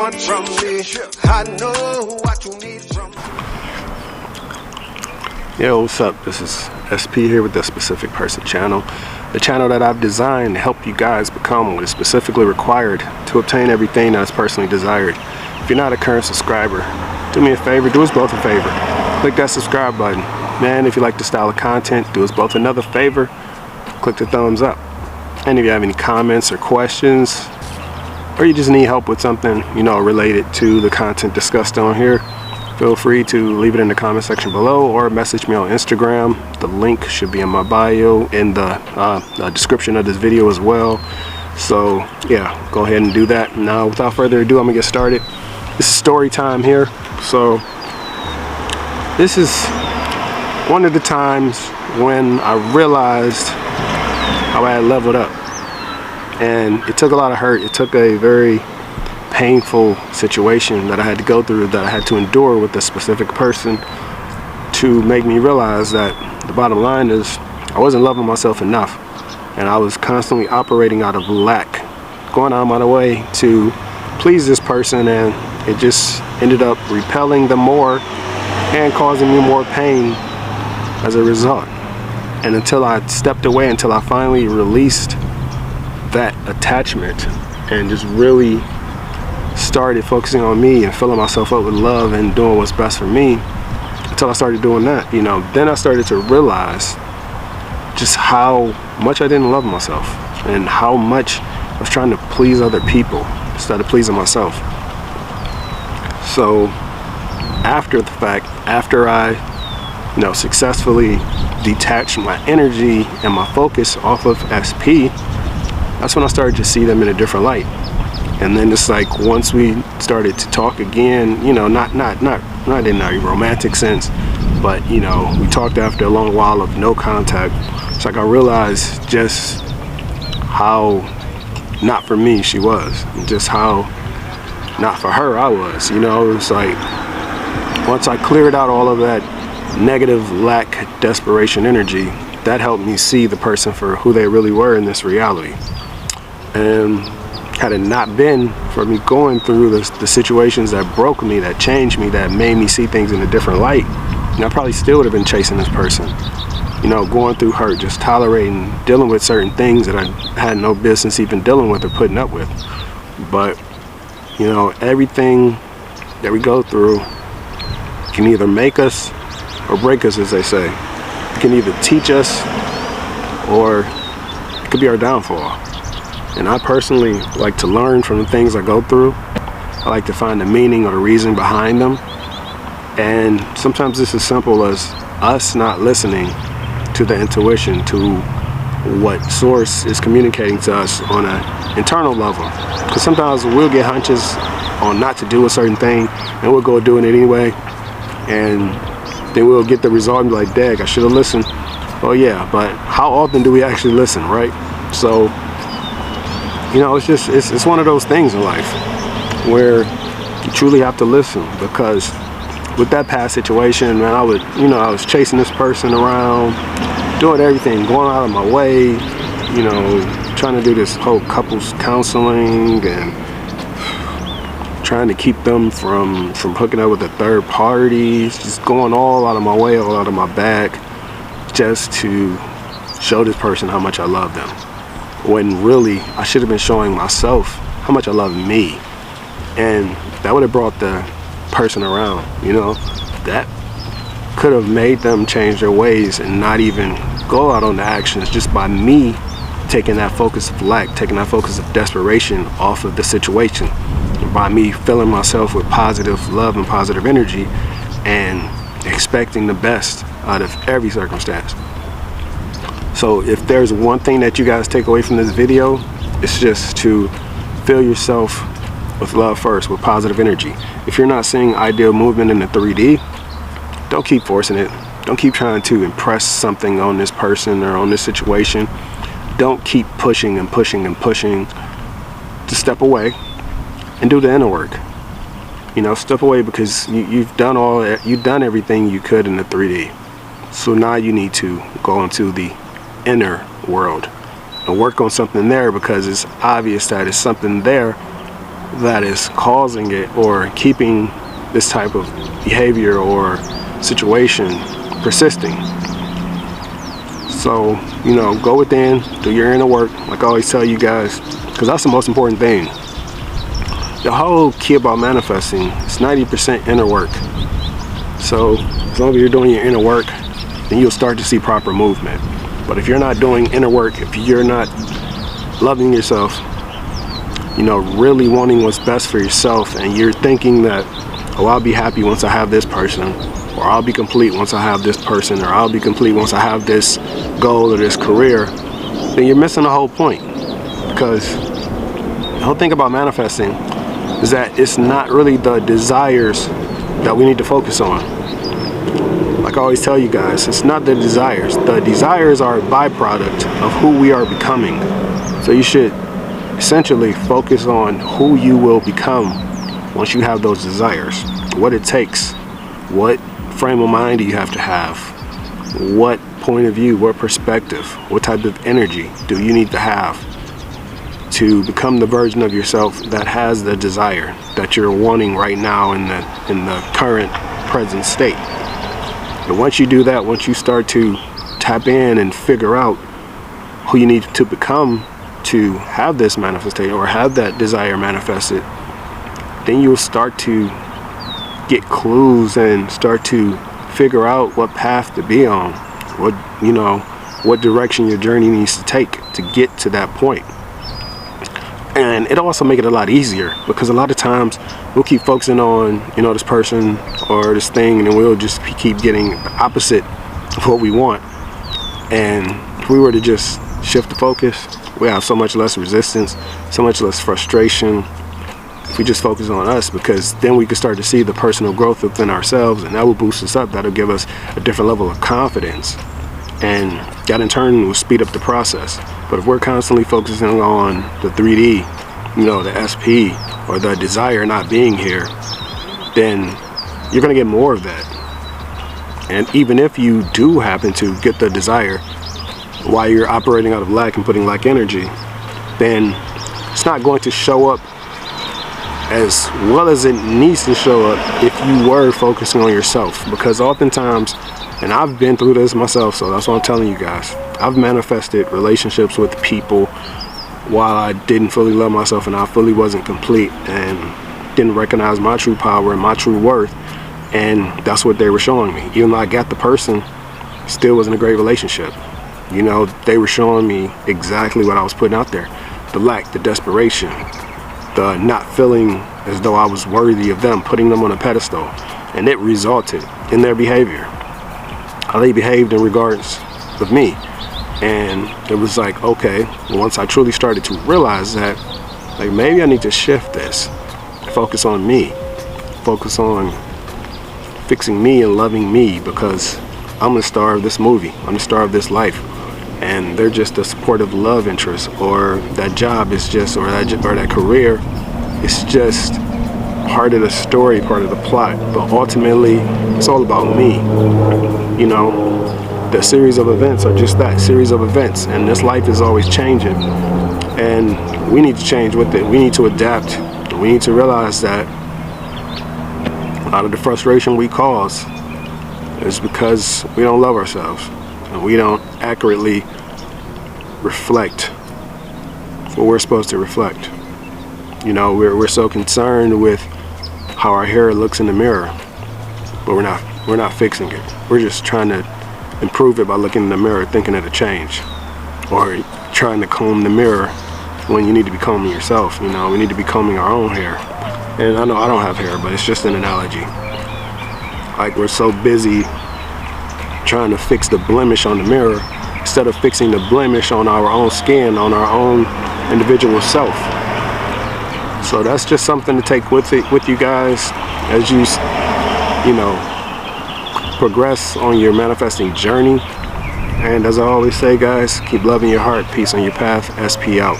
want from me. I know what you need from me. Yo, what's up? This is SP here with the Specific Person channel. The channel that I've designed to help you guys become what is specifically required to obtain everything that is personally desired. If you're not a current subscriber, do me a favor, do us both a favor. Click that subscribe button. Man, if you like the style of content, do us both another favor. Click the thumbs up. And if you have any comments or questions, or you just need help with something, related to the content discussed on here, feel free to leave it in the comment section below or message me on Instagram. The link should be in my bio in the description of this video as well. So yeah, go ahead and do that. Now, without further ado, I'm gonna get started. This is story time here. So this is one of the times when I realized how I had leveled up, and it took a lot of hurt. It took a very painful situation that I had to go through, that I had to endure with a specific person, to make me realize that the bottom line is I wasn't loving myself enough, and I was constantly operating out of lack, going out of my way to please this person, and it just ended up repelling them more and causing me more pain as a result. And until I stepped away, until I finally released that attachment and just really started focusing on me and filling myself up with love and doing what's best for me, until I started doing that, then I started to realize just how much I didn't love myself and how much I was trying to please other people instead of pleasing myself. So after the fact, after I successfully detached my energy and my focus off of SP, that's when I started to see them in a different light. And then it's like, once we started to talk again, not in a romantic sense, but we talked after a long while of no contact. It's like I realized just how not for me she was, and just how not for her I was. It's like, once I cleared out all of that negative, lack, desperation energy, that helped me see the person for who they really were in this reality. And had it not been for me going through the situations that broke me, that changed me, that made me see things in a different light, I probably still would have been chasing this person, going through hurt, just tolerating, dealing with certain things that I had no business even dealing with or putting up with. But everything that we go through can either make us or break us, as they say. It can either teach us, or it could be our downfall. And I personally like to learn from the things I go through. I like to find the meaning or the reason behind them. And sometimes it's as simple as us not listening to the intuition, to what source is communicating to us on an internal level. Because sometimes we'll get hunches on not to do a certain thing, and we'll go doing it anyway. And then we'll get the result and be like, dang, I should have listened. Oh yeah, but how often do we actually listen, right? So, it's one of those things in life where you truly have to listen. Because with that past situation, man, I was chasing this person around, doing everything, going out of my way, trying to do this whole couples counseling and trying to keep them from hooking up with a third party, just going all out of my way, all out of my bag, just to show this person how much I love them. When really, I should have been showing myself how much I love me. And that would have brought the person around, that could have made them change their ways and not even go out on the actions, just by me taking that focus of lack, taking that focus of desperation off of the situation, by me filling myself with positive love and positive energy and expecting the best out of every circumstance. So if there's one thing that you guys take away from this video, it's just to fill yourself with love first, with positive energy. If you're not seeing ideal movement in the 3D, don't keep forcing it. Don't keep trying to impress something on this person or on this situation. Don't keep pushing and pushing and pushing. Just step away and do the inner work. Step away, because you've done everything you could in the 3D. So now you need to go into the inner world and work on something there, because it's obvious that it's something there that is causing it or keeping this type of behavior or situation persisting. So, you know, go within, do your inner work, like I always tell you guys, because that's the most important thing. The whole key about manifesting is 90% inner work. So as long as you're doing your inner work, then you'll start to see proper movement. But if you're not doing inner work, if you're not loving yourself, you know, really wanting what's best for yourself, and you're thinking that, oh, I'll be happy once I have this person, or I'll be complete once I have this person, or I'll be complete once I have this goal or this career, then you're missing the whole point. Because the whole thing about manifesting is that it's not really the desires that we need to focus on. Like I always tell you guys, it's not the desires. The desires are a byproduct of who we are becoming. So you should essentially focus on who you will become once you have those desires. What it takes, what frame of mind do you have to have, what point of view, what perspective, what type of energy do you need to have to become the version of yourself that has the desire that you're wanting right now in the current present state. And once you do that, once you start to tap in and figure out who you need to become to have this manifestation or have that desire manifested, then you'll start to get clues and start to figure out what path to be on, what direction your journey needs to take to get to that point. And it'll also make it a lot easier, because a lot of times we'll keep focusing on, this person or this thing, and then we'll just keep getting the opposite of what we want. And if we were to just shift the focus, we have so much less resistance, so much less frustration if we just focus on us, because then we can start to see the personal growth within ourselves, and that will boost us up. That'll give us a different level of confidence, and that in turn will speed up the process. But if we're constantly focusing on the 3D, the SP, or the desire not being here, then you're going to get more of that. And even if you do happen to get the desire while you're operating out of lack and putting lack energy, then it's not going to show up as well as it needs to show up if you were focusing on yourself. Because oftentimes, and I've been through this myself, so that's what I'm telling you guys, I've manifested relationships with people while I didn't fully love myself, and I fully wasn't complete and didn't recognize my true power and my true worth. And that's what they were showing me. Even though I got the person, still wasn't a great relationship. They were showing me exactly what I was putting out there. The lack, the desperation, the not feeling as though I was worthy of them, putting them on a pedestal. And it resulted in their behavior, how they behaved in regards of me. And it was like, okay, once I truly started to realize that, like, maybe I need to shift this, focus on me, focus on fixing me and loving me, because I'm the star of this movie, I'm the star of this life, and they're just a supportive love interest, or that job is just, or that career, it's just part of the story, part of the plot. But ultimately, it's all about me. The series of events are just that, series of events, and this life is always changing, and we need to change with it. We need to adapt. We need to realize that a lot of the frustration we cause is because we don't love ourselves, and we don't accurately reflect what we're supposed to reflect. We're so concerned with how our hair looks in the mirror, but we're not fixing it. We're just trying to improve it by looking in the mirror thinking it'll change, or trying to comb the mirror when you need to be combing yourself. We need to be combing our own hair. And I know I don't have hair, but it's just an analogy. Like, we're so busy trying to fix the blemish on the mirror instead of fixing the blemish on our own skin, on our own individual self. So that's just something to take with you guys as you progress on your manifesting journey. And as I always say, guys, keep loving your heart. Peace on your path. SP out.